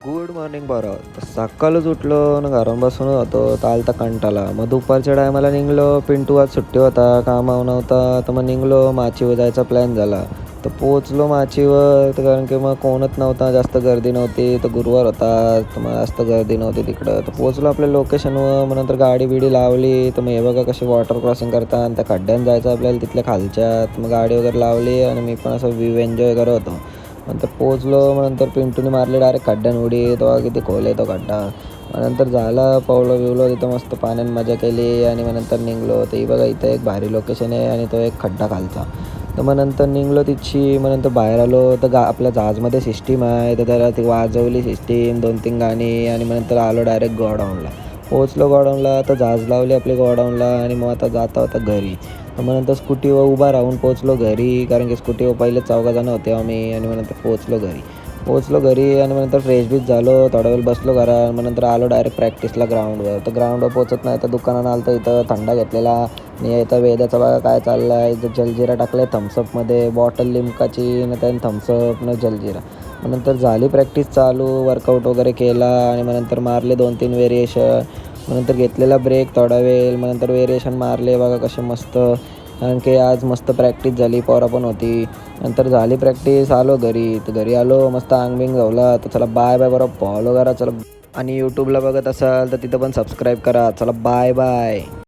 Good morning बरं. तर सकाळच उठलो आणि घरून बसून होतो तर आलता कंटाळा. मग दुपारच्या टायमाला निघलो. पिंटू आज सुट्टी होता, कामावर नव्हता. तर मग निघलो माचीवर जायचा प्लॅन झाला. तर पोहोचलो माचीवर तर कारण की मग कोणच नव्हता, जास्त गर्दी नव्हती. तर गुरुवार होता तर मग जास्त गर्दी नव्हती तिकडं. तर पोहोचलो आपल्या लोकेशनवर. मग नंतर गाडी बिडी लावली. तर मग हे बघा कशी वॉटर क्रॉसिंग करतात आणि त्या खड्ड्यानं जायचं आपल्याला तिथल्या खालच्यात. मग गाडी वगैरे लावली आणि मी पण असं व्ह्यू एन्जॉय करत होतो. नंतर पोहोचलो. मग नंतर पिंटूने मारले डायरेक्ट खड्ड्यान उडी. तेव्हा किती खोल आहे तो खड्डा. मग नंतर झालं पवलो बिवलो तिथं मस्त पाण्यात मजा केली आणि मग नंतर निघलो. तर ही बघा इथं एक भारी लोकेशन आहे आणि तो एक खड्डा खालचा. तर मग नंतर निघलो तिथची. मग नंतर बाहेर आलो तर आपल्या जहाजमध्ये सिस्टीम आहे. तर त्याला ती वाजवली सिस्टीम 2-3 गाणी आणि मग नंतर आलो डायरेक्ट गोडाऊनला. पोहोचलो गोडाऊनला तर जहाज लावली आपली गोडाऊनला आणि मग आता जाता होता घरी. तर मग नंतर स्कूटीवर उभा राहून पोहोचलो घरी. कारण की स्कूटीवर पहिले चौघंजणं होते आम्ही आणि मग नंतर पोहोचलो घरी. पोहोचलो घरी आणि मग नंतर फ्रेश बीच झालो. थोडा वेळ बसलो घरात. मग नंतर आलो डायरेक्ट प्रॅक्टिसला ग्राउंडवर. तर ग्राउंडवर पोहोचत नाही तर दुकानानं आलं तर इथं थंडा घेतलेला आणि इथं वेदाचा बघा काय चाललं आहे. इथं जलजिरा टाकलं आहे थम्सअपमध्ये, बॉटल लिमकाची आणि त्यानं थम्सअप न जलजिरा. मग नंतर झाली प्रॅक्टिस चालू, वर्कआउट वगैरे केला आणि मग नंतर मारले 2-3 व्हेरिएशन. मग नंतर घेतलेला ब्रेक थोडा वेळ. मग नंतर व्हेरिएशन मारले बघा कसे मस्त. कारण की आज मस्त प्रॅक्टिस झाली, पोरं पण होती. नंतर झाली प्रॅक्टिस, आलो घरी. तर घरी आलो मस्त अंग धावला. तर चला बाय बाय, बरं फॉलो करा चला. आणि यूट्यूबला बघत असाल तर तिथं पण सबस्क्राईब करा. चला बाय बाय.